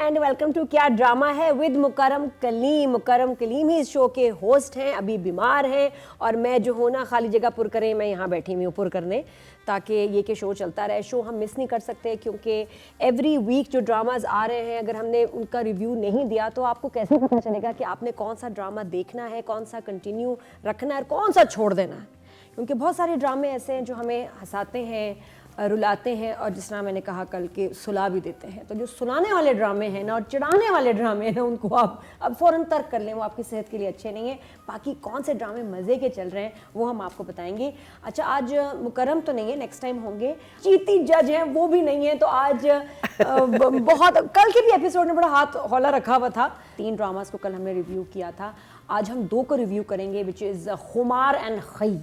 And welcome to क्या drama है with मुकरम कलीम। मुकरम कलीम ही इस शो के होस्ट हैं, अभी बीमार हैं और मैं जो हूँ ना खाली जगह पुर करें, मैं यहाँ बैठी हुई हूँ पुर करने, ताकि ये कि शो चलता रहे। शो हम मिस नहीं कर सकते क्योंकि एवरी वीक जो ड्रामाज आ रहे हैं, अगर हमने उनका रिव्यू नहीं दिया तो आपको कैसे पता चलेगा कि आपने कौन सा ड्रामा देखना है, कौन सा कंटिन्यू रखना है और कौन सा छोड़ देना है। क्योंकि बहुत सारे ड्रामे ऐसे हैं जो हमें हंसाते हैं, रुलाते हैं और जिस तरह मैंने कहा कल के सुला भी देते हैं। तो जो सुलाने वाले ड्रामे हैं ना और चिढ़ाने वाले ड्रामे हैं ना, उनको आप अब फ़ौरन तर्क कर लें, वो आपकी सेहत के लिए अच्छे नहीं है। बाकी कौन से ड्रामे मज़े के चल रहे हैं वो हम आपको बताएंगे। अच्छा, आज मुकरम तो नहीं है, नेक्स्ट टाइम होंगे। चीती जज हैं, वो भी नहीं है, तो आज बहुत कल के भी एपिसोड में बड़ा हाथ हौला रखा हुआ था। 3 ड्रामास को कल हमने रिव्यू किया था, आज हम 2 को रिव्यू करेंगे, which is Khumar and Khaie.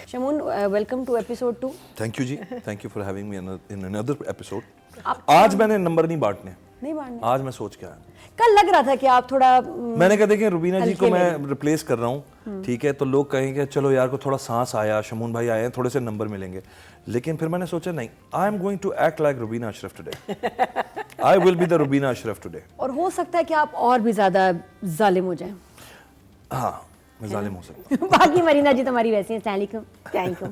Shamoon, welcome to episode 2। Thank you ji, thank you for having me in another episode. आज मैंने नंबर नहीं बांटने, आज मैं सोच के आया। कल लग रहा था कि आप थोड़ा मैंने कहा देखिए रुबीना जी को मैं रिप्लेस कर रहा हूँ, ठीक है, तो लोग कहेंगे चलो यार को थोड़ा सांस आया, शमून भाई आए हैं, थोड़े से नंबर मिलेंगे। लेकिन फिर मैंने सोचा नहीं, I am going to act like Rubina Ashraf today. I will be the Rubina Ashraf today. और हो सकता है कि आप और भी ज्यादा जालिम हो जाएं। हाँ, मैं जालिम हो सकता हूँ। बाकी मरीना जी तुम्हारी वैसी हैं। थैंक यू,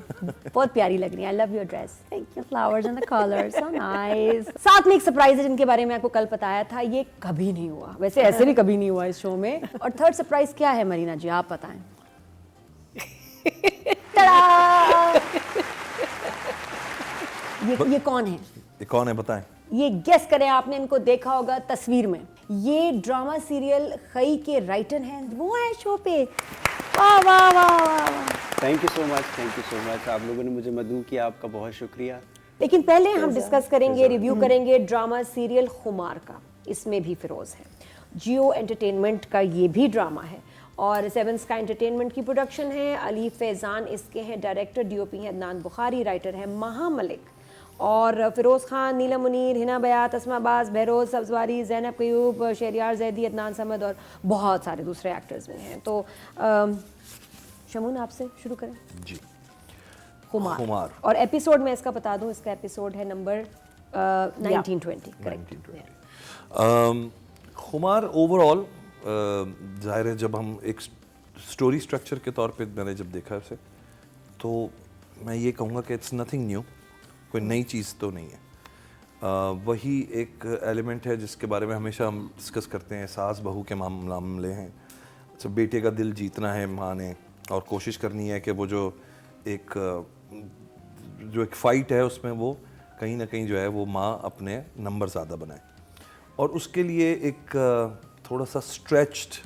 बहुत प्यारी लग रही है। I love your dress, thank you, flowers and the colours, so nice. साथ में एक सरप्राइज है जिनके बारे में आपको कल बताया था, ये कभी नहीं हुआ, वैसे ऐसे भी कभी नहीं हुआ इस शो में। और थर्ड सरप्राइज क्या है मरीना जी, आप बताएं। ये कौन है? ये कौन है बताएं? ये गेस करें, आपने इनको देखा होगा तस्वीर में। ये ड्रामा सीरियल खई के राइटर हैं, वो है शो पे। वाह वाह वाह, थैंक यू सो मच। आप लोगों ने मुझे मदऊ किया, आपका बहुत शुक्रिया। लेकिन पहले हम डिस्कस करेंगे, रिव्यू करेंगे ड्रामा सीरियल खुमार का। इसमें भी फिरोज है, जियो एंटरटेनमेंट का ये भी ड्रामा है और 7 स्काई एंटरटेनमेंट की प्रोडक्शन है। अली फैज़ान इसके हैं डायरेक्टर, डीओपी है अदनान बुखारी, राइटर है महा मलिक और फिरोज़ खान, नीलम मुनीर, हिना बयात, अस्मा अब्बास, बहरोज़ सब्ज़वारी, ज़ैनब कयूब, शहरियार जैदी, अदनान समद और बहुत सारे दूसरे एक्टर्स भी हैं। तो शमून आपसे शुरू करें जी। खुमार। और एपिसोड में इसका बता दूं, इसका एपिसोड है नंबर 1920, करेक्ट। खुमार ओवरऑल जाहिर है जब हम एक स्टोरी स्ट्रक्चर के तौर पे मैंने जब देखा उसे, तो मैं ये कहूँगा कि इट्स नथिंग न्यू, कोई नई चीज़ तो नहीं है। वही एक एलिमेंट है जिसके बारे में हमेशा हम डिस्कस करते हैं, सास बहू के मामले हैं। अच्छा, बेटे का दिल जीतना है माँ ने और कोशिश करनी है कि वो जो एक फ़ाइट है उसमें वो कहीं ना कहीं जो है वो माँ अपने नंबर ज़्यादा बनाए और उसके लिए एक थोड़ा सा स्ट्रेच्ड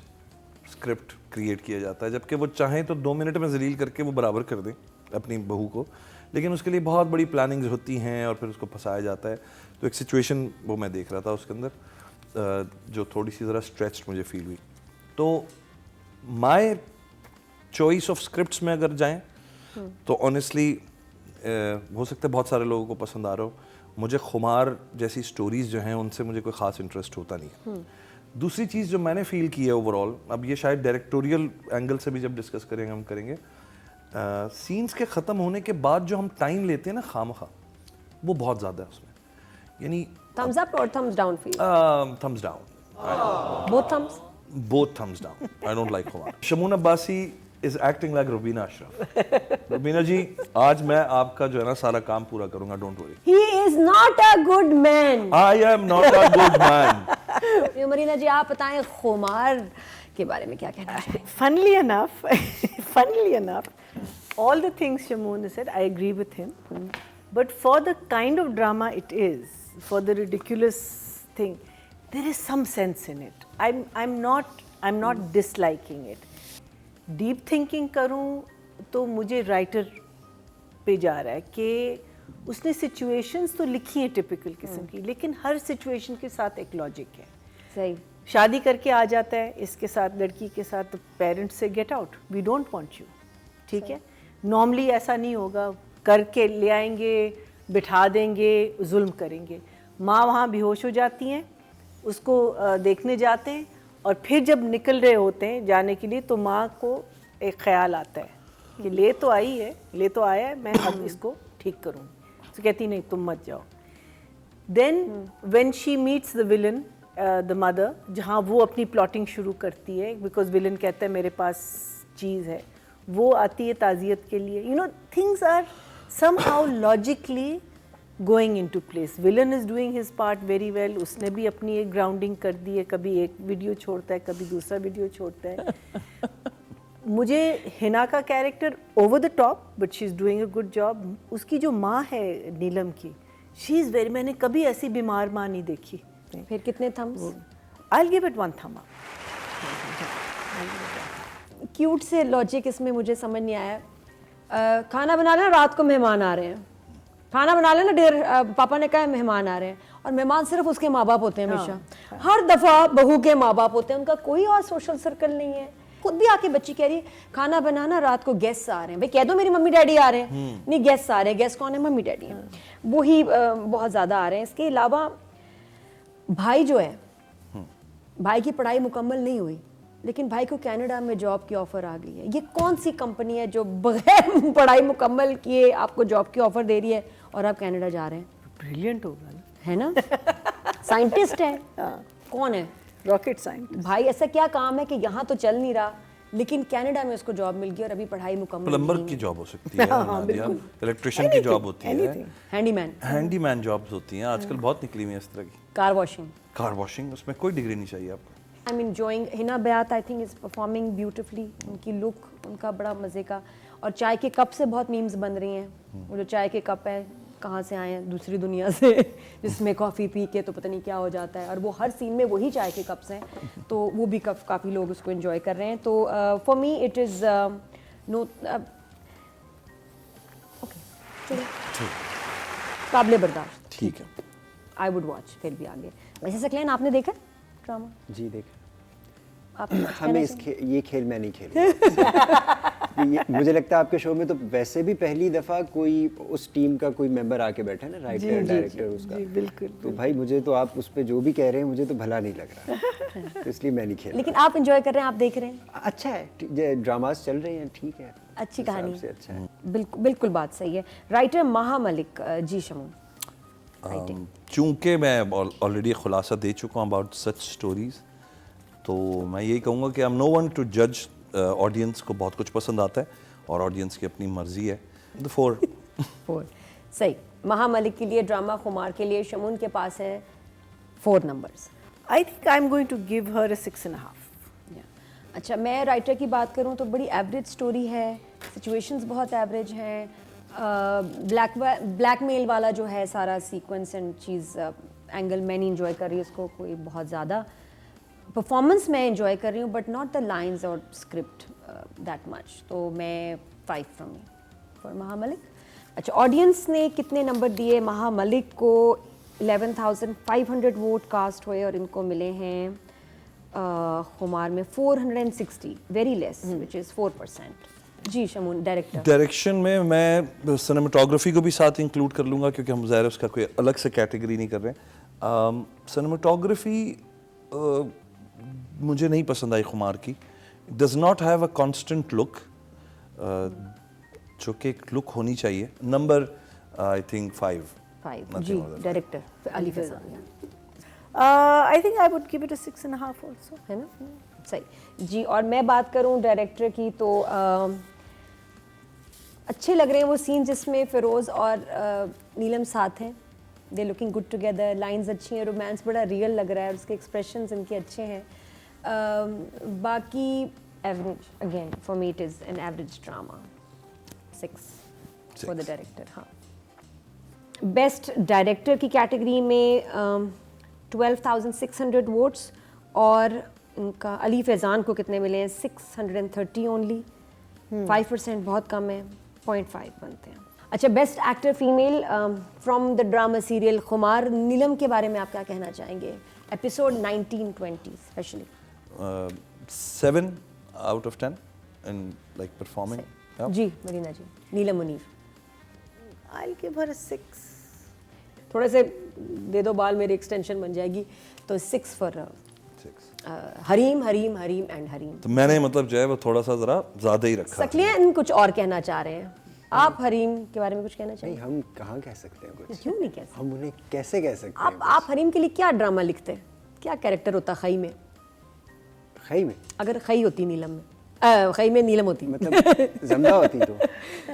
स्क्रिप्ट क्रिएट किया जाता है, जबकि वो चाहें तो 2 मिनट में जलील करके वो बराबर कर दें अपनी बहू को, लेकिन उसके लिए बहुत बड़ी प्लानिंग्स होती हैं और फिर उसको फंसाया जाता है। तो एक सिचुएशन वो मैं देख रहा था उसके अंदर जो थोड़ी सी ज़रा स्ट्रेच्ड मुझे फील हुई। तो माय चॉइस ऑफ स्क्रिप्ट्स में अगर जाएं तो ऑनेस्टली हो सकता है बहुत सारे लोगों को पसंद आ रहा हो, मुझे खुमार जैसी स्टोरीज़ जो हैं उनसे मुझे कोई ख़ास इंटरेस्ट होता नहीं है। दूसरी चीज़ जो मैंने फील की है ओवरऑल, अब ये शायद डायरेक्टोरियल एंगल से भी जब डिस्कस करेंगे हम करेंगे, सीन्स के ख़त्म होने के बाद जो हम टाइम लेते हैं ना खामखा, वो बहुत ज़्यादा है उसमें। यानी थम्स अप और thumbs down feel? Thumbs down, both thumbs down. I don't like खुमार। Shamoon Abbasi is acting like Rubina Ashraf. Rubina जी, आज मैं आपका जो है ना सारा काम पूरा करूंगा, don't worry. He is not a good man. I am not a good man. Marina ji, आप बताएं खुमार के बारे में क्या कहना चाहिए? Funnily enough, all the things Shamoon said, I agree with him. But for the kind of drama it is, for the ridiculous thing, there is some sense in it. I'm not disliking it. Deep thinking करूँ तो मुझे writer पे जा रहा है कि उसने situations तो लिखी हैं typical किस्म की, लेकिन हर situation के साथ एक logic है। सही। शादी करके आ जाता है इसके साथ, लड़की के साथ, तो पेरेंट्स से get out, we don't want you, ठीक है। नॉर्मली ऐसा नहीं होगा, करके ले आएंगे, बिठा देंगे, जुल्म करेंगे। माँ वहाँ बेहोश हो जाती हैं, उसको देखने जाते हैं और फिर जब निकल रहे होते हैं जाने के लिए, तो माँ को एक ख्याल आता है कि ले तो आई है, ले तो आया है, मैं अब इसको ठीक करूँगी। तो कहती नहीं, तुम मत जाओ। Then when she meets the villain, the mother, जहाँ वो अपनी plotting शुरू करती है, because villain कहता है मेरे पास चीज़ है, वो आती है ताज़ियत के लिए. You know, things are somehow logically going into place. Villain is doing his part very well. उसने भी अपनी एक grounding कर दी है. कभी एक वीडियो छोड़ता है, कभी दूसरा वीडियो छोड़ता है. मुझे हिना का character over the top, but she is doing a good job. उसकी जो माँ है नीलम की, शी इज़ वेरी, मैंने कभी ऐसी बीमार माँ नहीं देखी. फिर कितने thumbs? I'll give it 1 thumb up. Cute से लॉजिक इसमें मुझे समझ नहीं आया. खाना बना लेना, रात को मेहमान आ रहे हैं. खाना बना लेना, डियर पापा ने कहा है मेहमान आ रहे हैं, और मेहमान सिर्फ उसके माँ बाप होते हैं हमेशा. हर दफ़ा बहू के माँ बाप होते हैं, उनका कोई और सोशल सर्कल नहीं है. खुद भी आके बच्ची कह रही है खाना बनाना, रात को गेस्ट आ रहे हैं. भाई कह दो मेरी मम्मी डैडी आ रहे हैं. नहीं, गेस्ट आ रहे हैं. गेस्ट कौन है? मम्मी डैडी हैं. वो ही बहुत ज़्यादा आ रहे हैं. इसके अलावा भाई जो है, भाई की पढ़ाई मुकम्मल नहीं हुई, लेकिन भाई को कनाडा में जॉब की ऑफ़र आ गई है. ये कौन सी कंपनी है जो बगैर पढ़ाई मुकम्मल किए आपको जॉब की ऑफ़र दे रही है और आप कनाडा जा रहे हैं? ब्रिलियंट होगा ना, है ना? साइंटिस्ट है. कौन है? Rocket scientist. भाई ऐसा क्या काम है कि यहाँ तो चल नहीं रहा, लेकिन कनाडा में उसको जॉब मिल गई और अभी पढ़ाई मुकम्मल प्लम्बर की जॉब हो सकती है, इलेक्ट्रिशियन की जॉब होती है, हैंडीमैन जॉब्स होती हैं आजकल बहुत निकली हुई है इस तरह की. कार वॉशिंग, उसमें कोई डिग्री नहीं चाहिए आपको. I'm enjoying Hina Bayat. I think is performing beautifully. उनकी लुक, उनका बड़ा मज़े का. और चाय के कप से बहुत मीम्स बन रही हैं. वो जो चाय के कप है, कहाँ से आए हैं? दूसरी दुनिया से, जिसमें कॉफ़ी पी के तो पता नहीं क्या हो जाता है. और वो हर सीन में वही चाय के कप्स हैं, तो वो भी काफ़ी लोग उसको एंजॉय कर रहे हैं. तो for me it is no okay, चलिए काबिल बर्दाश्त. ठीक है, आई वुड वॉच. फिर भी आगे. वैसे सकलेन, आपने देखा ड्रामा? जी देख. आप हमें ये खेल मैं नहीं खेल. मुझे लगता है आपके शो में तो वैसे भी पहली दफ़ा कोई उस टीम का कोई मेंबर आके बैठा है ना, राइटर डायरेक्टर उसका. जी बिल्कुल. तो भाई मुझे तो आप उस पे जो भी कह रहे हैं मुझे तो भला नहीं लग रहा. तो इसलिए मैं नहीं खेल. लेकिन आप एंजॉय कर रहे हैं, आप देख रहे हैं. अच्छा है, ड्रामास चल रहे हैं, ठीक है, अच्छी कहानी से अच्छा है. बिल्कुल बात सही है. राइटर महा मलिक जी शमून. चूँकि मैं ऑलरेडी खुलासा दे चुका हूँ अबाउट सच स्टोरीज़, तो मैं यही कहूँगा कि I am no one to जज. ऑडियंस को बहुत कुछ पसंद आता है और ऑडियंस की अपनी मर्जी है. द 4 सही. महा मलिक के लिए, ड्रामा खुमार के लिए शमून के पास है 4 numbers. I think I'm going to give her a 6.5. अच्छा, मैं राइटर की बात करूं तो बड़ी एवरेज स्टोरी है. सिचुएशंस बहुत एवरेज हैं. ब्लैकमेल वाला जो है सारा सीक्वेंस एंड चीज़, एंगल मैं नहीं इन्जॉय कर रही उसको कोई बहुत ज़्यादा. परफॉर्मेंस मैं इन्जॉय कर रही हूँ, बट नॉट द लाइंस और स्क्रिप्ट दैट मच. तो मैं 5 फ्रॉम मी फॉर महा मलिक. अच्छा, ऑडियंस ने कितने नंबर दिए महा मलिक को? 11,500 वोट कास्ट हुए और इनको मिले हैं खुमार में 460, वेरी लेस, विच इज़ 4%. जी शमून, डायरेक्शन में मैं सिनेमेटोग्राफी को भी साथ इंक्लूड कर लूँगा, क्योंकि हम ज़ाहिर उसका कोई अलग से कैटेगरी नहीं कर रहे हैं. सिनेमेटोग्राफी मुझे नहीं पसंद आई खुमार की. Does not have a constant look, जो कि एक लुक होनी चाहिए. Number I think 5. जी. Director Ali Faizan. I think I would give it a 6.5 also. है ना? सही जी. और मैं बात करूं डायरेक्टर की तो अच्छे लग रहे हैं वो सीन जिसमें फिरोज़ और नीलम साथ हैं. They looking good together. Lines अच्छी हैं, रोमांस बड़ा रियल लग रहा है और उसके एक्सप्रेशंस इनके अच्छे हैं. बाकी average, again for me it is an average drama. 6 for the director. हाँ, बेस्ट डायरेक्टर की कैटेगरी में 12,600 वोट्स और इनका अली फैज़ान को कितने मिले हैं? 630 ओनली. 5% बहुत कम है. 0.5 बनते हैं. अच्छा, best actor female from the drama serial Khumar. Neelam के बारे में आप क्या कहना चाहेंगे? Episode 19-20 specially. 7 out of 10 in like performing. जी Marina ji. Neelam Muneer. I'll give her a 6. थोड़े से दे दो बाल, मेरी एक्सटेंशन बन जाएगी. तो 6 फॉर हरीम हरीम हरीम एंड हरीम. तो मैंने मतलब जो है वो थोड़ा सा ज़रा ज़्यादा ही रखा. सकलियन कुछ और कहना चाह रहे हैं? आप हरीम के बारे में कुछ कहना नहीं, चाहिए? हम कहाँ कह सकते हैं कुछ, क्यों नहीं कह सकते? हम उन्हें कैसे कह सकते हैं आप हरीम के लिए क्या ड्रामा लिखते हैं? क्या कैरेक्टर होता खई में? खई में अगर खई होती नीलम में, खई में नीलम होती, मतलब जमदा होती तो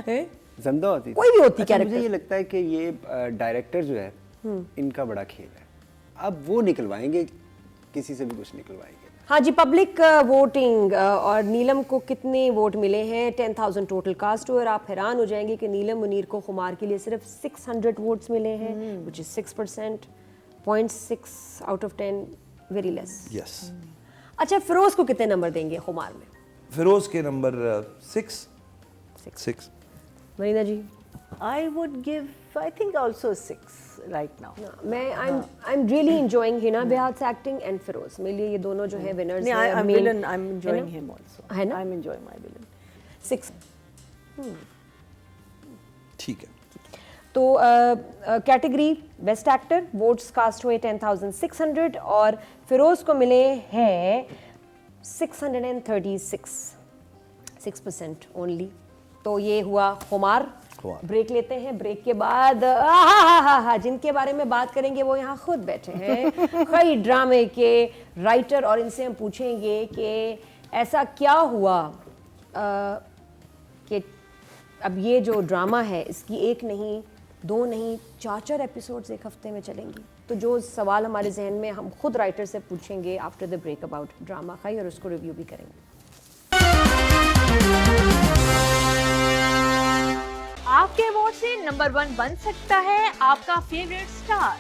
हैं? जमदा होती कोई भी होती अच्छा, character। मुझे ये लगता है कि ये डायरेक्टर जो है इनका बड़ा खेल है, अब वो निकलवाएंगे, किसी से भी कुछ निकलवाएंगे। हाँ जी, पब्लिक वोटिंग और नीलम को कितने वोट मिले हैं? 10,000 टोटल कास्ट हुए और आप हैरान हो जाएंगे कि नीलम मुनीर को खुमार के लिए सिर्फ 600 वोट्स मिले हैं, which is 6%, 0.6 out of 10, very less. Yes. अच्छा, फिरोज को कितने नंबर देंगे खुमार में? फिरोज के number 6। Marina ji? I would give, I think also 6 right now. मैं I am really enjoying Hina Bayat's acting and Feroze, मेरे लिए ये दोनों जो है विनर्स Yeah, हैं। I'm main- villain. I'm है enjoying ना? him also. है ना? I'm enjoying my villain. 6। ठीक है। तो category best actor votes cast हुए 10,600 और फिरोज को मिले हैं 636, 6% ओनली। तो ये हुआ खुमार। ब्रेक लेते हैं, ब्रेक के बाद जिनके बारे में बात करेंगे वो यहाँ खुद बैठे हैं, कई ड्रामे के राइटर, और इनसे हम पूछेंगे कि ऐसा क्या हुआ कि अब ये जो ड्रामा है इसकी 1 नहीं 2 नहीं 4 एपिसोड्स एक हफ्ते में चलेंगी। तो जो सवाल हमारे जहन में, हम खुद राइटर से पूछेंगे after the break about drama Khaie, और उसको रिव्यू भी करेंगे। आपके वोट से नंबर 1 बन सकता है आपका फेवरेट स्टार।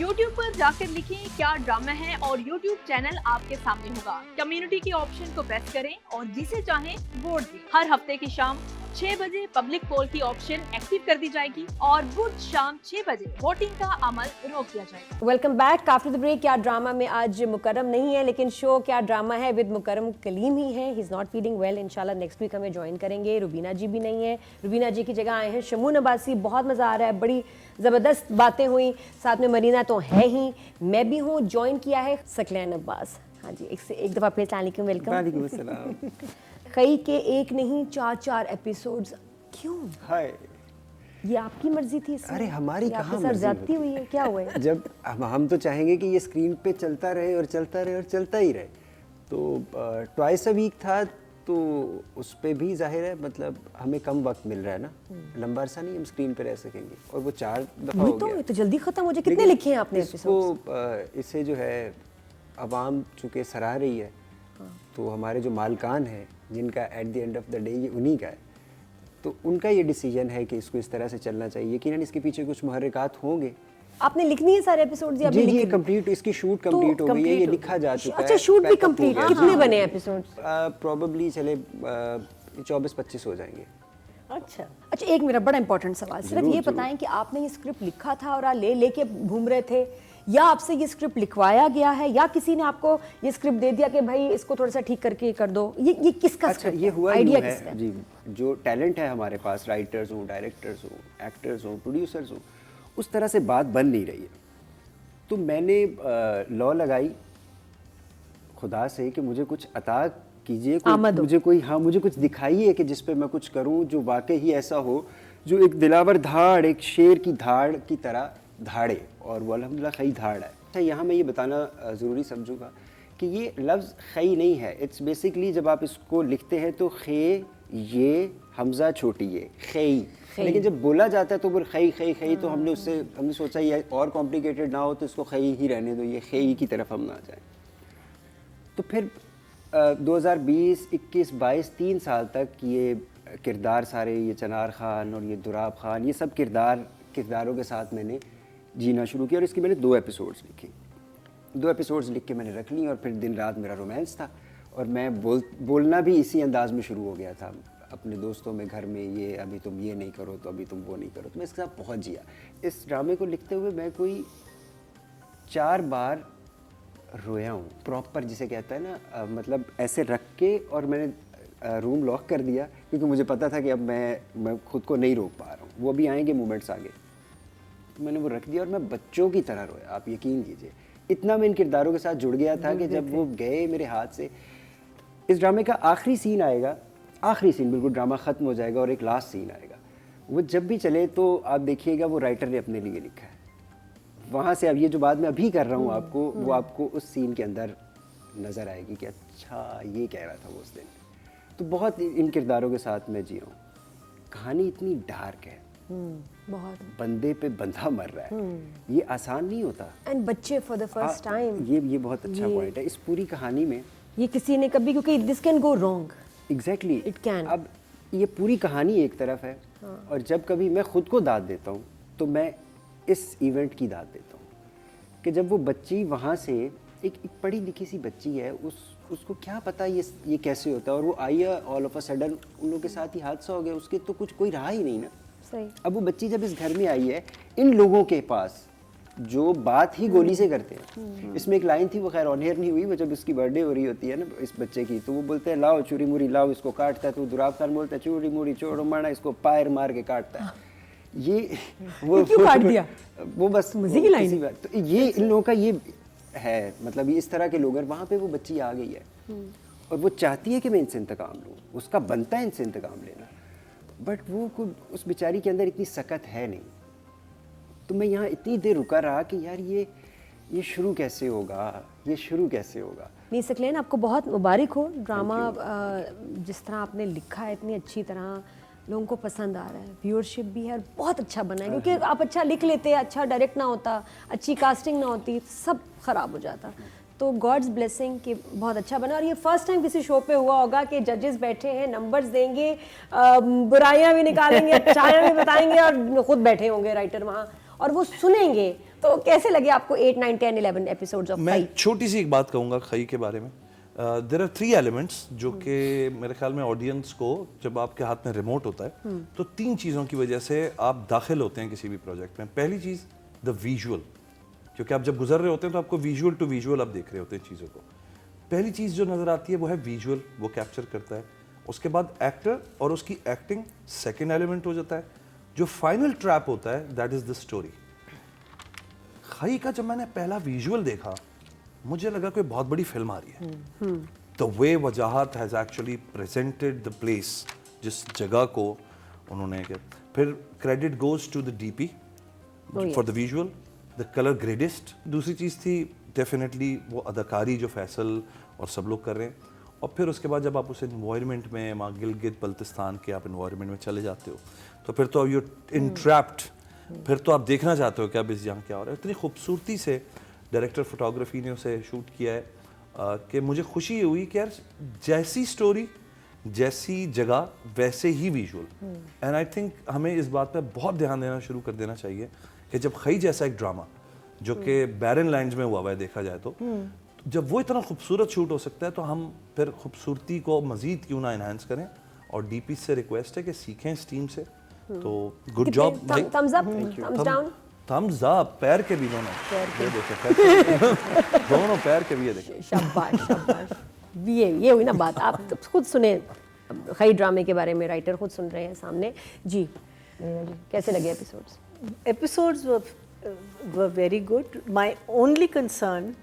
YouTube पर जाकर लिखें क्या ड्रामा है और YouTube चैनल आपके सामने होगा। कम्युनिटी के ऑप्शन को प्रेस करें और जिसे चाहें वोट दें। हर हफ्ते की शाम 6 बजे पब्लिक पोल की ऑप्शन एक्टिव कर दी जाएगी और बुध शाम 6 बजे वोटिंग का अमल रोक दिया जाएगा। Welcome back after the break. क्या ड्रामा में आज मुकर्रम नहीं है, लेकिन शो क्या ड्रामा है विद मुकर्रम कलीम ही है। He is not feeling well, इंशाल्लाह नेक्स्ट वीक हमें ज्वाइन करेंगे। रुबीना जी भी नहीं है, रुबीना जी की जगह आए हैं शमून अब्बासी। बहुत मज़ा आ रहा है, बड़ी ज़बरदस्त बातें हुई, साथ में मरीना तो है ही, मैं भी हूँ। ज्वाइन किया है सकलैन अब्बास। हाँ जी, एक दफ़ा फिर सलाम वेलकम। वालेकुम अस्सलाम। कई के 1 नहीं 4 एपिसोड्स, क्यों? हाय, ये आपकी मर्जी थी इसमें? अरे हमारी या आपके कहाँ सर मर्जी ज्यादती होती हुई है, क्या हुआ है? जब हम तो चाहेंगे कि ये स्क्रीन पे चलता रहे और चलता रहे और चलता ही रहे। तो ट्वाइस अ वीक था, तो उस पे भी जाहिर है मतलब हमें कम वक्त मिल रहा है ना, लंबा अरसा नहीं हम स्क्रीन पे रह सकेंगे, और वो 4 दफ़ा वही हो तो, गया। ये तो जल्दी खत्म हो जाए। कितने लेकिन लिखे हैं आपने एपिसोड्स? इसको इसे जो है अवाम चूँकि सराह रही है, तो हमारे जो मालकान हैं जिनका at the end of the day ये उन्हीं का है, तो उनका ये डिसीजन है कि इसको इस तरह से चलना चाहिए। यकीनन इसके पीछे कुछ मुहर्रिकात होंगे। आपने लिखनी है सारे एपिसोड्स या जी अभी जी, लिख कंप्लीट, इसकी शूट कंप्लीट हो गई है, ये लिखा जा चुका है। अच्छा, शूट भी पैकअप हो कंप्लीट। गया। कितने बने एपिसोड्स? प्रॉबेबली चले 24-25 हो जाएंगे। अच्छा, अच्छा, एक मेरा बड़ा इंपॉर्टेंट सवाल, सिर्फ ये बताएं कि आपने ये स्क्रिप्ट लिखा था और लेके घूम रहे थे, या आपसे ये स्क्रिप्ट लिखवाया गया है, या किसी ने आपको ये स्क्रिप्ट दे दिया कि भाई इसको थोड़ा सा ठीक करके कर दो? ये किसका अच्छा, स्क्रिप्ट ये है? हुआ आइडिया यूं किसका है है? जी, जो टैलेंट है हमारे पास, राइटर्स हो, डायरेक्टर्स हो, एक्टर्स हो, प्रोड्यूसर्स हो, उस तरह से बात बन नहीं रही है। तो मैंने लॉ लगाई खुदा से कि मुझे कुछ अता कीजिए, मुझे कुछ दिखाइए कि जिस पे मैं कुछ करूं जो वाकई ही ऐसा हो, जो एक दिलावर धाड़, एक शेर की धाड़ की तरह धाड़े, और वो अल्हम्दुलिल्लाह खई धाड़ है। अच्छा, यहाँ मैं ये बताना ज़रूरी समझूंगा कि ये लफ्ज़ खई नहीं है, इट्स बेसिकली जब आप इसको लिखते हैं तो खे, ये हमज़ा छोटी ये खई, लेकिन जब बोला जाता है तो वो खई खई खई, तो हमने सोचा ये और कॉम्प्लिकेटेड ना हो, तो इसको खई ही रहने दो, ये खई की तरफ हम ना जाएं। तो फिर 2020, 21, 22 3 साल तक ये किरदार सारे, ये चनार ख़ान और ये दुराब ख़ान, ये सब किरदारों के साथ मैंने जीना शुरू किया, और इसके मैंने 2 एपिसोड्स लिखे। 2 एपिसोड्स लिख के मैंने रख ली, और फिर दिन रात मेरा रोमांस था, और मैं बोलना भी इसी अंदाज में शुरू हो गया था अपने दोस्तों में, घर में, ये अभी तुम ये नहीं करो, तो अभी तुम वो नहीं करो। तो मैं इसके साथ बहुत जिया। इस ड्रामे को लिखते हुए मैं कोई 4 बार रोया हूँ, प्रॉपर जिसे कहता है ना, मतलब ऐसे रख के, और मैंने रूम लॉक कर दिया, क्योंकि मुझे पता था कि अब मैं खुद को नहीं रोक पा रहा हूँ, वो भी आएंगे मोमेंट्स आगे। तो मैंने वो रख दिया, और मैं बच्चों की तरह रोया, आप यकीन कीजिए। इतना मैं इन किरदारों के साथ जुड़ गया था कि जब वो गए मेरे हाथ से। इस ड्रामे का आखिरी सीन आएगा आखिरी सीन बिल्कुल ड्रामा ख़त्म हो जाएगा और एक लास्ट सीन आएगा, वो जब भी चले तो आप देखिएगा वो राइटर ने अपने लिए लिखा है। वहाँ से अब ये जो बात मैं अभी कर रहा हूँ आपको, वो आपको उस सीन के अंदर नज़र आएगी कि अच्छा ये कह रहा था वो उस दिन। तो बहुत इन किरदारों के साथ मैं जी रहा हूँ। कहानी इतनी डार्क है, बहुत। बंदे पे बंदा मर रहा है, ये आसान नहीं होता। एंड बच्चे फॉर द फर्स्ट टाइम, ये बहुत अच्छा पॉइंट है इस पूरी कहानी में। ये किसी ने कभी, क्योंकि this can go wrong. Exactly It can. अब ये पूरी कहानी एक तरफ है, और जब कभी मैं खुद को दाद देता हूँ तो मैं इस इवेंट की दाद देता हूँ कि जब वो बच्ची वहाँ से एक पढ़ी लिखी सी बच्ची है, उसको क्या पता ये कैसे होता है, और वो आई है ऑल ऑफ अ सडन, उन लोगों के साथ ही हादसा हो गया, उसके तो कुछ कोई रहा ही नहीं ना। सही। अब वो बच्ची जब इस घर में आई है, इन लोगों के पास जो बात ही गोली से करते हैं। इसमें एक लाइन थी, वो खैर ऑन एयर नहीं हुई, वो जब इसकी बर्थडे हो रही होती है ना इस बच्चे की, तो वो बोलते हैं लाओ चूरी मुरी लाओ, इसको काटता है, तो दुराब खान बोलता है चूरी मुरी छोड़ो माना, इसको पायर मार के काटता है। ये वो क्यों काट दिया? वो बस मजे की लाइन है। तो ये इन लोगों का ये है, मतलब ये इस तरह के लोग हैं। वहाँ पे वो बच्ची आ गई है और वो चाहती है कि मैं इनसे इंतकाम लूँ, उसका बनता है इनसे इंतकाम लेना, बट वो उस बेचारी के अंदर इतनी सकत है नहीं। तो मैं यहाँ इतनी देर रुका रहा कि यार ये शुरू कैसे होगा, ये शुरू कैसे होगा। नहीं सकलेन, आपको बहुत मुबारक हो। ड्रामा जिस तरह आपने लिखा है इतनी अच्छी तरह, लोगों को पसंद आ रहा है, व्यूअरशिप भी है और बहुत अच्छा बना है। क्योंकि आप अच्छा लिख लेते, अच्छा डायरेक्ट ना होता, अच्छी कास्टिंग ना होती, सब ख़राब हो जाता। तो गॉड्स ब्लेसिंग कि बहुत अच्छा बना। और ये फर्स्ट टाइम किसी शो पे हुआ होगा कि जजेस बैठे हैं, नंबर्स देंगे, बुराइयां भी निकालेंगे, अच्छाइयां भी बताएंगे, और खुद बैठे होंगे राइटर वहाँ और वो सुनेंगे। तो कैसे लगे आपको 8, 9, 10, 11 एपिसोड्स ऑफ मैं खई? छोटी सी एक बात कहूँगा खई के बारे में। देयर आर 3 एलिमेंट्स जो कि मेरे ख्याल में ऑडियंस को, जब आपके हाथ में रिमोट होता है तो 3 चीज़ों की वजह से आप दाखिल होते हैं किसी भी प्रोजेक्ट में। पहली चीज़ द विजुअल, क्योंकि आप जब गुजर रहे होते हैं तो आपको विजुअल टू विजुअल आप देख रहे होते हैं चीज़ों को। पहली चीज़ जो नज़र आती है वो है विजुअल, वो कैप्चर करता है। उसके बाद एक्टर और उसकी एक्टिंग सेकेंड एलिमेंट हो जाता है। जो फाइनल ट्रैप होता है दैट इज़ द स्टोरी। खई का जब मैंने पहला विजुअल देखा, मुझे लगा कोई बहुत बड़ी फिल्म आ रही है। The way Wajahat has actually presented the place, जिस जगह को उन्होंने किया। फिर credit goes to the DP for the visual, the colour grading. दूसरी चीज़ थी डेफिनेटली वो अदाकारी जो फैसल और सब लोग कर रहे हैं। और फिर उसके बाद जब आप उस इन्वायरमेंट में, वहाँ गिलगित बल्तिस्तान के आप इन्वायरमेंट में चले जाते हो, तो फिर तो यू इंट्रैप्ड, फिर तो आप देखना चाहते हो कि अब इस यहाँ क्या हो रहा है। इतनी खूबसूरती से डायरेक्टर फोटोग्राफी ने उसे शूट किया है कि मुझे खुशी हुई कि यार जैसी स्टोरी, जैसी जगह, वैसे ही विजुअल। एंड आई थिंक हमें इस बात पे बहुत ध्यान देना शुरू कर देना चाहिए कि जब खई जैसा एक ड्रामा जो कि बैरन लैंड्स में हुआ है देखा जाए तो, जब वो इतना खूबसूरत शूट हो सकता है तो हम फिर खूबसूरती को मज़ीद क्यों ना इन्हांस करें। और डीपी से रिक्वेस्ट है कि सीखें इस टीम से। तो गुड जॉब भाई, thumbs up, thumbs down, thumbs up, पैर के भी दोनों, ये देखें दोनों पैर के भी, ये देखें। शाबाश शाबाश। ये हुई ना बात। आप तो खुद सुने खई ड्रामे के बारे में, राइटर खुद सुन रहे हैं सामने जी। कैसे लगे episodes? Episodes were very good. My only concern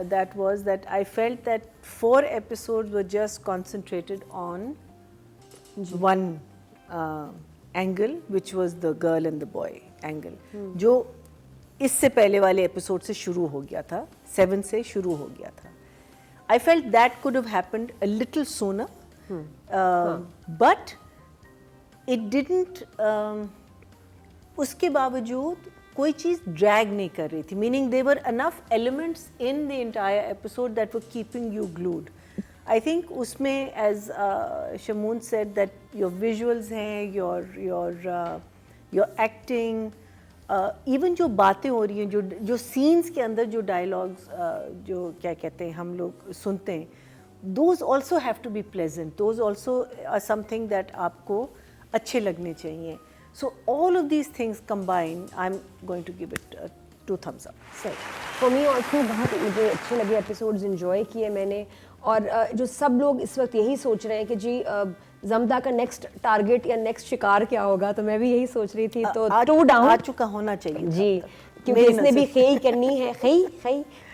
that was that I felt that 4 episodes were just concentrated on one angle, which was the girl and the boy angle, जो इससे पहले वाले एपिसोड से शुरू हो गया था, 7 से शुरू हो गया था. I felt that could have happened a little sooner, but it didn't. उसके बावजूद कोई चीज़ ड्रैग नहीं कर रही थी, meaning there were enough elements in the entire episode that were keeping you glued. I think उसमें as Shamoon said that your visuals हैं, your acting, even जो बातें हो रही हैं, जो सीन्स के अंदर जो डायलॉग्स जो क्या कहते हैं हम लोग सुनते हैं, those also have to be pleasant, those also are something that आपको अच्छे लगने चाहिए. So all of these things combined, I'm going to give it 2 thumbs up. सही. For me also बहुत मुझे अच्छे लगे एपिसोड्स, एंजॉय किए मैंने. और जो सब लोग इस वक्त यही सोच रहे हैं कि जी जमदा का नेक्स्ट टारगेट या नेक्स्ट शिकार क्या होगा, तो मैं भी यही सोच रही थी. तो 2 डाउन आ चुका होना चाहिए जी, क्योंकि इसने भी खई करनी है, खई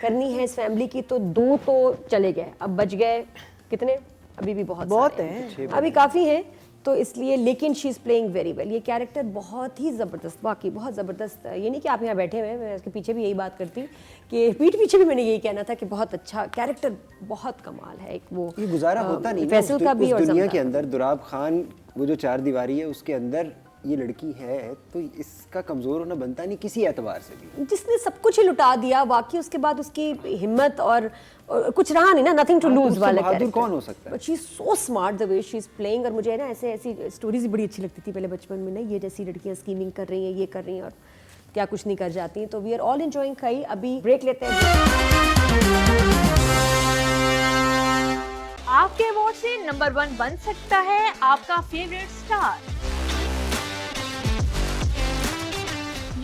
करनी है इस फैमिली की, तो 2 तो चले गए. अब बच गए कितने? अभी भी बहुत बहुत सारे हैं। अभी काफ़ी हैं, तो इसलिए, लेकिन she is playing very well. ये कैरेक्टर बहुत ही ज़बरदस्त, वाकई बहुत ज़बरदस्त। ये नहीं कि आप यहाँ बैठे हुए हैं, मैं इसके पीछे भी यही बात करती कि पीठ पीछे भी मैंने यही कहना था कि बहुत अच्छा कैरेक्टर, बहुत कमाल है। एक वो ये गुजारा होता नहीं ना फैसल का भी उस और दुनिया ज़मदार के का अंदर। दुराब खान वो जो 4 दीवारी है उसके अंदर ये लड़की है, तो इसका कमज़ोर होना बनता नहीं किसी एतबार से भी। जिसने सब कुछ ही लुटा दिया वाकई, उसके बाद उसकी हिम्मत और कुछ रहा नहीं ना, नथिंग टू हाँ, तो लूज उससे वाला बहादुर कैरेक्टर। कौन हो सकता है? But she is so smart the way she is playing. और मुझे है ना ऐसी स्टोरीज भी बड़ी अच्छी लगती थी पहले बचपन में ना, ये जैसी लड़कियां स्कीमिंग कर रही हैं, ये कर रही हैं और क्या कुछ नहीं कर जाती हैं। तो वी आर ऑल एंजॉयिंग। खाई अभी ब्रेक लेते हैं। आपके वोट से नंबर 1 बन सकता है आपका फेवरेट स्टार।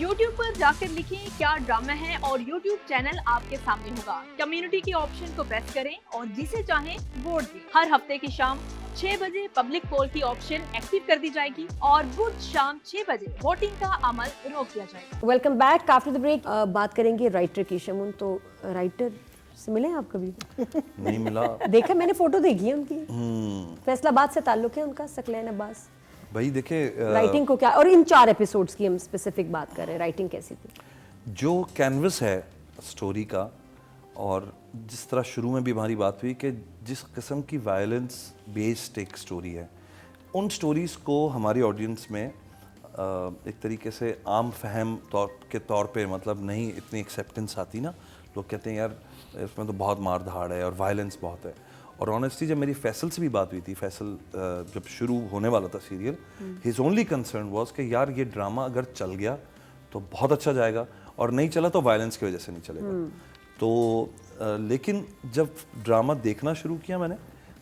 YouTube पर जाकर लिखें क्या ड्रामा है और YouTube चैनल आपके सामने होगा। कम्युनिटी के ऑप्शन को प्रेस करें और जिसे चाहें वोट दें। हर हफ्ते की शाम 6 बजे पब्लिक पोल की ऑप्शन एक्टिव कर दी जाएगी और बुध शाम 6 बजे वोटिंग का अमल रोक दिया जाएगा। Welcome back after the break. बात करेंगे राइटर की। शमून, तो राइटर से मिले हैं आप कभी? नहीं मिला। देखा, मैंने फोटो देखी है उनकी। फैसलाबाद से ताल्लुक है उनका, सकलैन अब्बास। भाई देखिए, राइटिंग को क्या, और इन 4 एपिसोड्स की हम स्पेसिफिक बात कर रहे हैं, राइटिंग कैसी थी? जो कैनवस है स्टोरी का, और जिस तरह शुरू में भी हमारी बात हुई कि जिस किस्म की वायलेंस बेस्ड एक स्टोरी है, उन स्टोरीज़ को हमारी ऑडियंस में एक तरीके से आम फहम के तौर पे मतलब नहीं इतनी एक्सेप्टेंस आती ना। लोग कहते हैं यार इसमें तो बहुत मार धाड़ है और वायलेंस बहुत है। और ऑनेस्टली जब मेरी फैसल से भी बात हुई थी, फैसल जब शुरू होने वाला था serial, his only concern was कि यार ये ड्रामा अगर चल गया तो बहुत अच्छा जाएगा और नहीं चला तो वायलेंस की वजह से नहीं चलेगा। तो लेकिन जब ड्रामा देखना शुरू किया मैंने,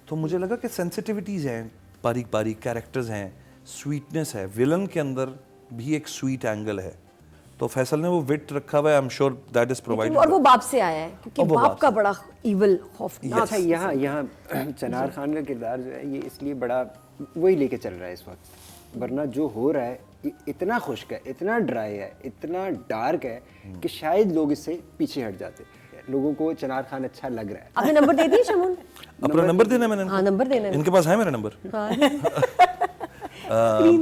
तो मुझे लगा कि सेंसिटिविटीज़ हैं, बारीक बारीक कैरेक्टर्स हैं, स्वीटनेस है, विलन के अंदर भी एक स्वीट एंगल है। तो फैसल ने वो विट रखा हुआ है, I am sure that is provided. और वो बाप से आया है, क्योंकि और वो बाप बाप का से। बड़ा इविल खौफनाक। अच्छा, यहाँ चनार खान का किरदार जो है ये इसलिए बड़ा वही लेके चल रहा है इस वक्त, वरना जो हो रहा है ये इतना खुश्क है, इतना ड्राई है, इतना डार्क है कि शायद लोग इससे पीछे हट जाते। लोगों को चनार खान अच्छा लग रहा है। आपने नंबर दे दिए शमून? अपना नंबर देना है मैंने इनको? हाँ, नंबर देना है। इनके पास है मेरा नंबर?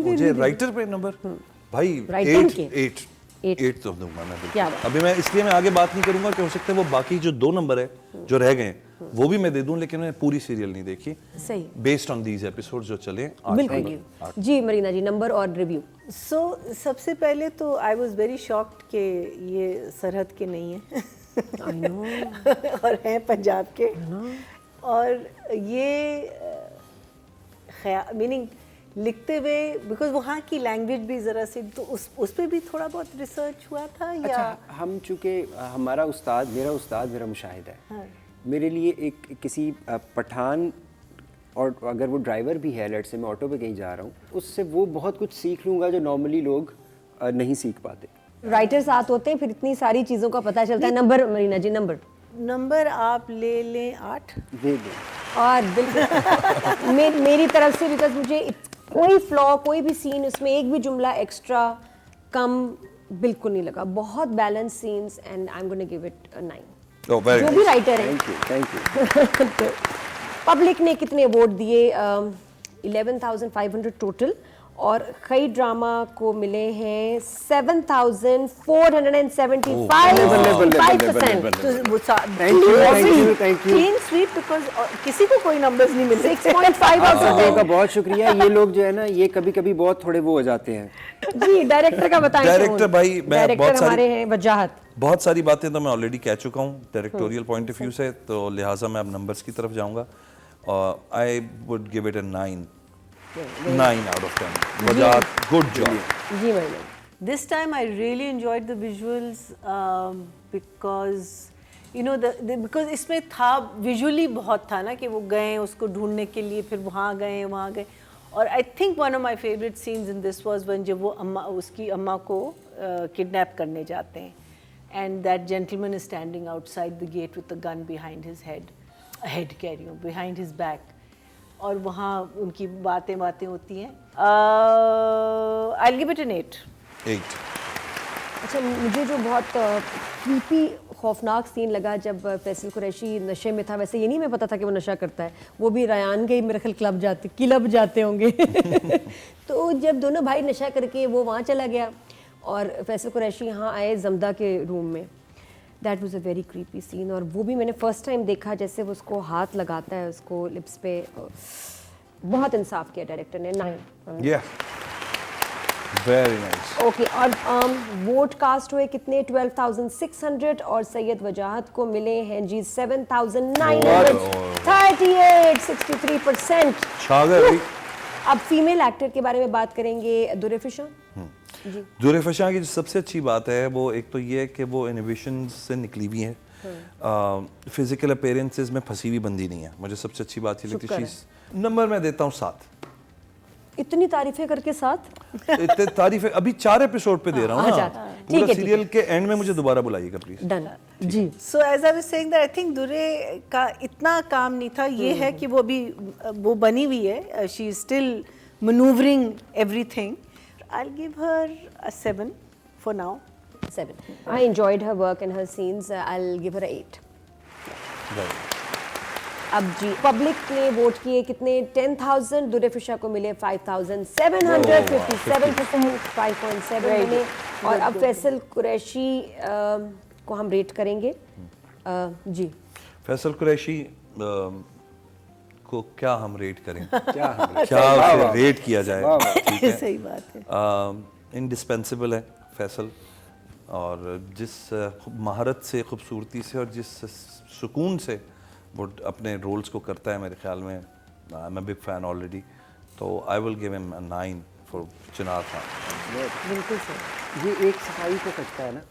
मुझे राइटर पे नंबर भाई राइटिंग के? 8 तो दूंगा मैं बिल्कुल। क्या बात। अभी मैं इसलिए मैं आगे बात नहीं करूंगा कि हो सकता है वो बाकी जो 2 नंबर है जो रह गए वो भी मैं दे दूं, लेकिन मैं पूरी सीरियल नहीं देखी। सही, बेस्ड ऑन दीज एपिसोड जो चले 8 बिल्कुल। जी मरीना जी, नंबर और रिव्यू। सो सबसे पहले तो आई वॉज वेरी शॉक्ड कि ये सरहद के नहीं है आई नो। और हैं पंजाब के। और ये मीनिंग लिखते हुए, बिकॉज वहाँ की लैंग्वेज भी ज़रा सी, तो उस पर भी थोड़ा बहुत रिसर्च हुआ था या? अच्छा, हम चूँकि हमारा उस्ताद मेरा मुशाहिद है। हाँ। मेरे लिए एक किसी पठान, और अगर वो ड्राइवर भी है, लेट से मैं ऑटो पे कहीं जा रहा हूँ, उससे वो बहुत कुछ सीख लूँगा जो नॉर्मली लोग नहीं सीख पाते। राइटर साथ होते हैं, फिर इतनी सारी चीज़ों का पता चलता है। नंबर मरीना जी, नंबर आप ले लें 8 दे दें। और बिल्कुल मेरी तरफ से, बिकॉज मुझे कोई फ्लॉ, कोई भी सीन उसमें एक भी जुमला एक्स्ट्रा कम बिल्कुल नहीं लगा। बहुत balance scenes and I am gonna give it 9। Oh, very जो nice. भी राइटर है। Thank you. पब्लिक ने कितने वोट दिए? 11,500 टोटल, और कई ड्रामा को मिले हैं 7,475%। तो वो Thank you. Clean sweep, because किसी को कोई नंबर्स नहीं मिलते। 6.5 आप आउट ऑफ लोगों का 10। बहुत शुक्रिया। ये लोग जो है ना, ये कभी कभी बहुत थोड़े वो हो जाते हैं। जी, डायरेक्टर का बताएं। डायरेक्टर भाई, मैं डायरेक्टर बहुत सारी- हमारे हैं वजाहत। बहुत सारी बातें तो मैं ऑलरेडी कह चुका हूँ डायरेक्टोरियल पॉइंट ऑफ व्यू से, तो लिहाजा मैं अब नंबर्स की तरफ जाऊंगा। I would give it 9 out of 10। Wajahat, good job. जी Marina. This time I really enjoyed the visuals because you know because इसमें था visually बहुत था ना, कि वो गए उसको ढूंढने के लिए, फिर वहाँ गए। और I think one of my favorite scenes in this was when जब वो उसकी अम्मा को किडनैप करने जाते हैं, and that gentleman is standing outside the gate with a gun behind his head behind his back, और वहाँ उनकी बातें होती हैं। I'll give it an 8। 8। अच्छा, मुझे जो बहुत क्रीपी खौफनाक सीन लगा जब फैसल कुरैशी नशे में था। वैसे ये नहीं मैं पता था कि वो नशा करता है, वो भी रयान के मेरे ख्याल क्लब जाते होंगे तो जब दोनों भाई नशा करके वो वहाँ चला गया और फैसल कुरैशी यहाँ आए जमदा के रूम में, that was a very creepy scene. और वो भी मैंने फर्स्ट टाइम देखा जैसे वो उसको हाथ लगाता है उसको लिप्स पे। बहुत इंसाफ किया डायरेक्टर ने। 9 Yeah. Very nice. ओके। और वोट कास्ट हुए कितने? 12,600 और सैयद वजाहत को मिले हैं जी 7,938, 63%। छा गए भाई। अब फीमेल एक्टर के बारे में बात करेंगे, दुरेफिशा जी। जुरेफशा की जो सबसे अच्छी बात है वो एक तो ये है कि वो इनहिबिशन से निकली हुई है, फिजिकल अपीयरेंसेस में फंसी हुई बंदी नहीं है। मुझे सबसे अच्छी बात ये लगती है। नंबर मैं देता हूँ 7। इतनी तारीफें करके 7? इतने तारीफें अभी 4 एपिसोड पे दे रहा हूँ ना। अच्छा, ठीक पूरा है, सीरियल के एंड में मुझे दोबारा बुलाइएगा प्लीज। डन जी। So as I was saying that I think Dure का इतना काम नहीं था, ये है कि वो भी वो बनी हुई है, she is still maneuvering everything. I'll give her a 7 for now. 7. I enjoyed her work and her scenes. I'll give her a 8. अब जी पब्लिक ने वोट किए कितने? 10,000। दुरेफिशा को मिले 5,757%, 5.7 मिले। और अब फैसल कुरैशी को हम रेट करेंगे जी। फैसल कुरैशी को क्या हम रेट करें? क्या उसे रेट किया जाए? ठीक है, सही बात है। इंडिस्पेंसिबल है फैसल, और जिस महारत से, खूबसूरती से और जिस सुकून से वो अपने रोल्स को करता है, मेरे ख्याल में I am a big fan already. तो I will give him 9 for Chinar Khan. बिल्कुल सही। ये एक सफाई का कटता है ना।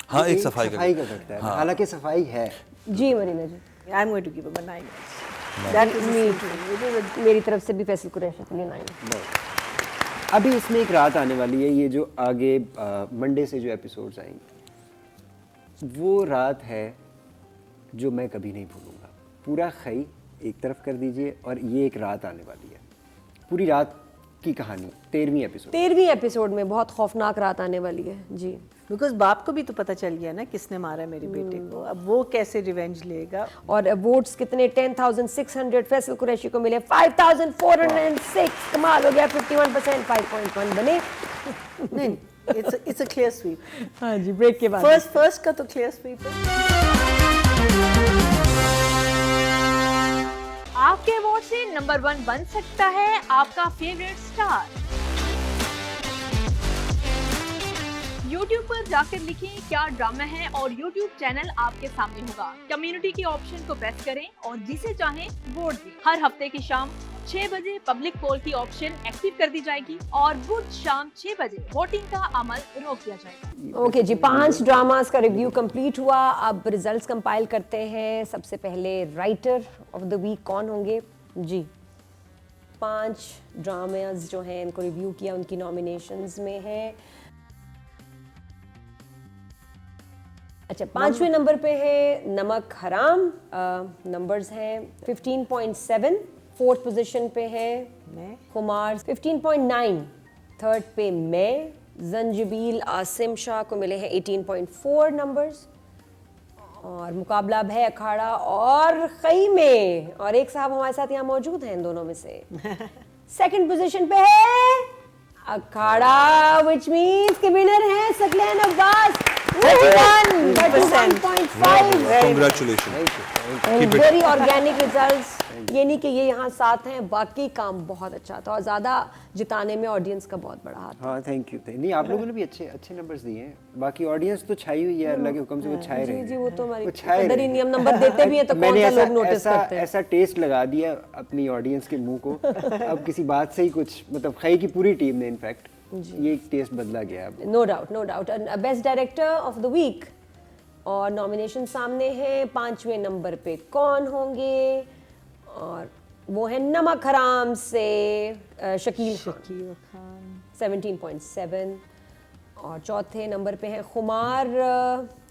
हाँ, ये एक सफाई का कटता है, हालांकि सफाई है। जी मरीना जी। I'm going to give her a 9. That is me too. मेरी तरफ से भी फैसल कुरैशी के लिए 9। अभी इसमें एक रात आने वाली है, ये जो आगे मंडे से जो एपिसोड्स आएंगे, वो रात है जो मैं कभी नहीं भूलूंगा। पूरा खई एक तरफ कर दीजिए और ये एक रात आने वाली है, पूरी रात की कहानी 13वीं एपिसोड में बहुत खौफनाक रात आने वाली है जी। बिकॉज बाप को भी तो पता चल गया ना किसने मारा है मेरे बेटे को, अब वो कैसे रिवेंज लेगा। और वोट्स कितने? 10,600। फैसल कुरैशी को मिले 5,406। कमाल हो गया, 51%, 5.1 बने। नहीं, it's a clear sweep. हाँ जी, ब्रेक के बाद फर्स्ट का तो क्लियर स्वीप है। आपके वोट से नंबर 1 बन सकता है आपका फेवरेट स्टार। YouTube पर जाकर लिखें क्या ड्रामा है और YouTube चैनल आपके सामने होगा। कम्युनिटी के ऑप्शन को प्रेस करें और जिसे चाहें वोट दें। हर हफ्ते की शाम 6 बजे पब्लिक पोल की ऑप्शन एक्टिव कर दी जाएगी और बुध शाम 6 बजे वोटिंग का अमल रोक दिया जाएगा। ओके जी, 5 ड्रामास का रिव्यू कंप्लीट हुआ। अब रिजल्ट्स कंपाइल करते हैं। सबसे पहले राइटर ऑफ द वीक कौन होंगे जी? 5 ड्रामास जो हैं इनको रिव्यू किया, उनकी नॉमिनेशंस में है। अच्छा, 5वें नंबर पे है नमक हराम, नंबर्स हैं 15.7। 4th पोजीशन पे है मैं खुमार 15.9। 3rd पे मैं जंजबील आसिम शाह को मिले हैं 18.4 नंबर्स। और मुकाबला अब है अखाड़ा और खईमे, और एक साहब हमारे साथ यहाँ मौजूद हैं इन दोनों में से। 2nd पोजीशन पे है अखाड़ा, व्हिच मींस कि विनर है Saqlain Abbas 31.5। Congratulations. Very organic results. ये नहीं कि ये यहाँ साथ हैं, बाकी काम बहुत अच्छा था और ज्यादा जिताने में ऑडियंस का बहुत बड़ा हाथ। हाँ, थैंक यू। नहीं, आप लोगों ने भी अच्छे नंबर्स दिए हैं। बाकी ऑडियंस तो छाई हुई है, अल्लाह के हुक्म से वो छाए रहे। जी, वो तो हमारी वो छाए कदर ही रहे। नहीं। हम नंबर देते भी हैं तो कौन मैंने सा लोग नोटिस करते हैं। ऐसा टेस्ट लगा दिया अपनी ऑडियंस के मुंह को। अब किसी बात से ही कुछ, मतलब खई की पूरी टीम ने इनफैक्ट ये एक टेस्ट बदला गया अब। No doubt, no doubt. Best director of the week और नॉमिनेशन सामने हैं। 5वें नंबर पे कौन होंगे? और वो है नमक हराम से शकील खान 17.7। और चौथे नंबर पे है खुमार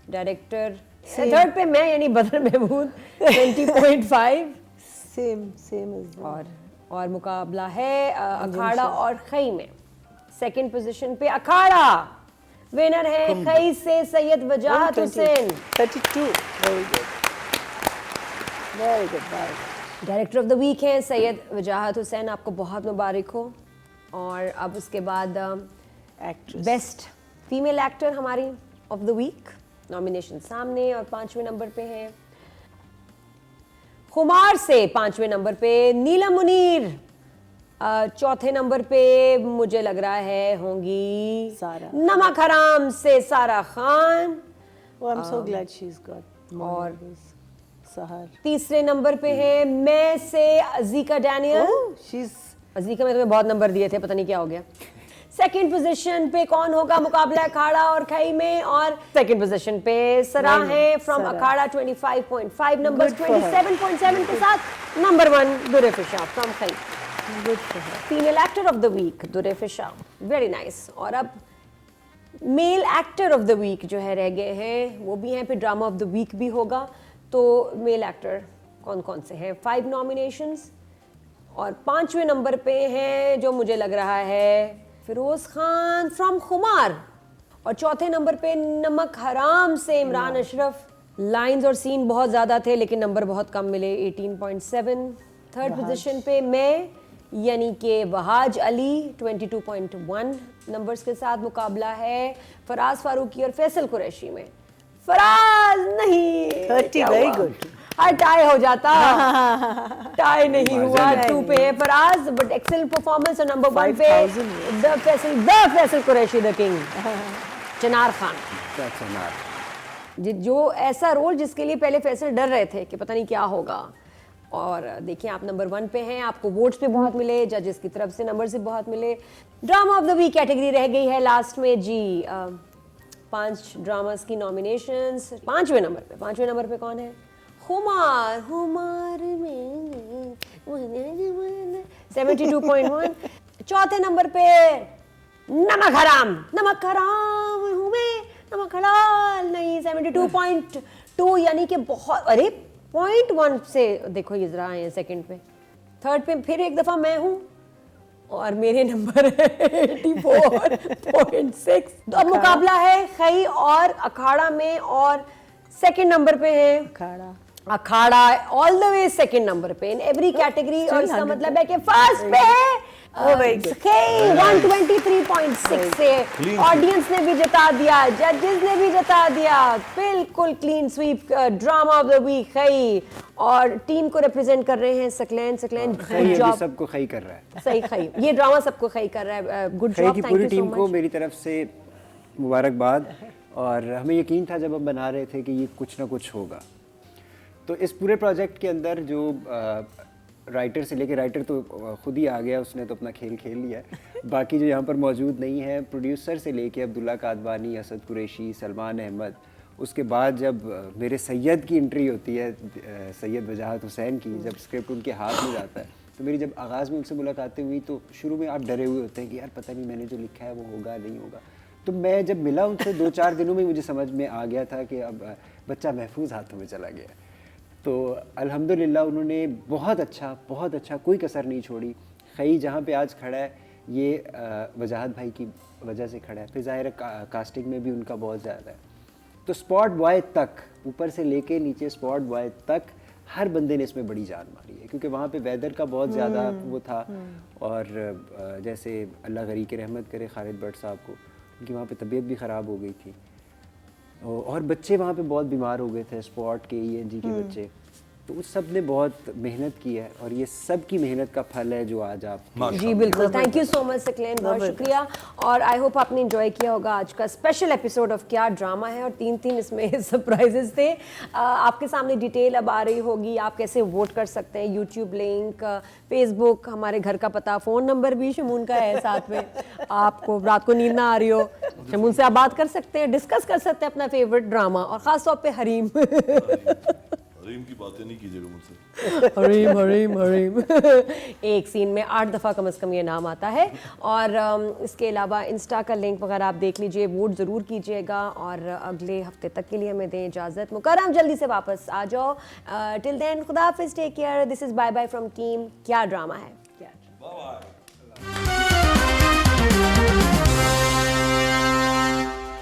डायरेक्टर। 3rd पे मैं यानी बदर महमूद 20.5। सेम और मुकाबला है अखाड़ा और खई में। 2nd पोजीशन पे अखाड़ा विनर है खई से Syed Wajahat Hussain. 32. Very good. Very good. Very good. Director of the week हैं सैयद वजाहत हुसैन, आपको बहुत मुबारक हो। और अब उसके बाद Actress. बेस्ट फीमेल एक्टर हमारी ऑफ द वीक नॉमिनेशन सामने, और 5वें नंबर पे है खुमार से, 5वें नंबर पे नीलम मुनीर, 4थे नंबर पे मुझे लग रहा है होंगी सारा। नमक हराम से सारा Khan, Oh, I'm so glad she's got more और of this. Sahar. 3रे नंबर पे है मैं से अजीका डैनियल। Oh, she's अजीका में तुम्हें बहुत नंबर दिए थे, पता नहीं क्या हो गया। 2nd पोजीशन पे कौन होगा मुकाबला अखाड़ा और खई में, और 2nd पोजीशन पे सरा नहीं, है फ्रॉम सरा। Akhara 25.5 number, Good for her. 27.7 के साथ नंबर 1 दुरे फिशा फ्रॉम खई, good for her. Female actor of the week Durefishan, very nice. और अब male actor of the week जो है रह गए हैं, वो भी हैं, फिर ड्रामा ऑफ द वीक भी होगा। तो मेल एक्टर कौन कौन से हैं, 5 नॉमिनेशंस, और 5वें नंबर पे हैं जो मुझे लग रहा है फिरोज खान फ्रॉम खुमार, और 4थे नंबर पे नमक हराम से इमरान अशरफ। लाइंस और सीन बहुत ज़्यादा थे लेकिन नंबर बहुत कम मिले, 18.7। 3rd पोजीशन पे मैं यानी कि वहाज अली 22.1 नंबर्स के साथ मुकाबला है फराज फारूकी और फैसल कुरैशी में। फराज नहीं, 30, क्या very हुआ? good. हाँ, टाई हो जाता, टाई नहीं हुआ। 2 पे है फराज, बट एक्सेलेंट परफॉर्मेंस, और नंबर 1 पे 5,000 the Faisal Qureshi the king Chinar Khan. That's an art. जो ऐसा रोल जिसके लिए पहले फैसल डर रहे थे कि पता नहीं क्या होगा। और देखिए आप नंबर 1 पे हैं, आपको वोट्स भी बहुत मिले, जजेस की तरफ से नंबर से बहुत मिले। Drama of the week category रह गई है लास्ट में जी। 5 ड्रामास की नॉमिनेशंस। 5वें नंबर पे कौन है? खुमार, खुमार में 72.1। 4थे नंबर पे नमक हराम हूँ मैं, नमक हलाल नहीं, 72.2, यानी कि बहुत, अरे 0.1 से देखो ये जरा आए हैं 2nd पे। 3rd पे फिर एक दफा मैं हूँ और मेरे नंबर है 84.6। तो अब मुकाबला है खई और अखाड़ा में, और 2nd नंबर पे है Akhara all the way 2nd number पे इन एवरी कैटेगरी, और इसका मतलब है कि फर्स्ट पे है 123.6 से ऑडियंस ने भी जता दिया, जजेस ने भी जता दिया, बिल्कुल clean sweep drama of the week खई। और टीम को रिप्रेजेंट कर रहे हैं सकलैन खई गुड जॉब, सबको खई कर रहा है। सही खई, ये ड्रामा सबको खई कर रहा है, गुड खई जॉब, की थैंक पूरी यू सो टीम को मच। मेरी तरफ से मुबारकबाद। और हमें यकीन था जब हम बना रहे थे कि ये कुछ ना कुछ होगा। तो इस पूरे प्रोजेक्ट के अंदर जो राइटर से लेके, राइटर तो खुद ही आ गया, उसने तो अपना खेल खेल लिया है। बाकी जो यहाँ पर मौजूद नहीं है, प्रोड्यूसर से लेके अब्दुल्ला कादबानी, असद कुरैशी, सलमान अहमद, उसके बाद जब मेरे सैयद की एंट्री होती है, सैयद वजाहत हुसैन की, जब स्क्रिप्ट उनके हाथ में जाता है, तो मेरी जब आगाज़ में उनसे मुलाकातें हुई तो शुरू में आप डरे हुए होते हैं कि यार पता नहीं मैंने जो लिखा है वो होगा नहीं होगा। तो मैं जब मिला उनसे 2-4 दिनों में मुझे समझ में आ गया था कि अब बच्चा महफूज हाथों में चला गया। तो अल्हम्दुलिल्लाह उन्होंने बहुत अच्छा कोई कसर नहीं छोड़ी। खई जहाँ पे आज खड़ा है ये वजाहत भाई की वजह से खड़ा है, फिर ज़ाहिर है कास्टिंग में भी उनका बहुत ज़्यादा है। तो स्पॉट बॉय तक, ऊपर से लेके नीचे स्पॉट बॉय तक हर बंदे ने इसमें बड़ी जान मारी है, क्योंकि वहाँ पे वेदर का बहुत ज़्यादा वो था। और जैसे अल्लाह गरी के रहमत करे खालिद भट्ट साहब को, उनकी वहाँ पे तबीयत भी ख़राब हो गई थी, और बच्चे वहाँ पे बहुत बीमार हो गए थे, स्पॉट के ENG के बच्चे। तो उस सब ने बहुत मेहनत की है, और ये सब की मेहनत का फल है जो आज आप। जी बिल्कुल, thank you so much Saqlain, बहुत शुक्रिया। और आई होप आपने एंजॉय किया होगा आज का स्पेशल एपिसोड ऑफ क्या ड्रामा है, और 3 इसमें सरप्राइजेस थे। आपके सामने डिटेल अब आ रही होगी, आप कैसे वोट कर सकते हैं, यूट्यूब लिंक, फेसबुक, हमारे घर का पता, फ़ोन नंबर भी शमून का है साथ में। आपको रात को नींद ना आ रही हो, शमून से आप बात कर सकते हैं, डिस्कस कर सकते हैं अपना फेवरेट ड्रामा, और ख़ास तौर पे हरीम। हरीम की बातें नहीं कीजिएगा मुझसे। हरीम एक सीन में 8 दफ़ा कम से कम ये नाम आता है। और इसके अलावा इंस्टा का लिंक वगैरह आप देख लीजिए, वोट ज़रूर कीजिएगा, और अगले हफ्ते तक के लिए हमें दें इजाज़त। मुकर्रम जल्दी से वापस आ जाओ। टिल देन खुदा हाफिज़, take care, this is bye bye from team क्या ड्रामा है।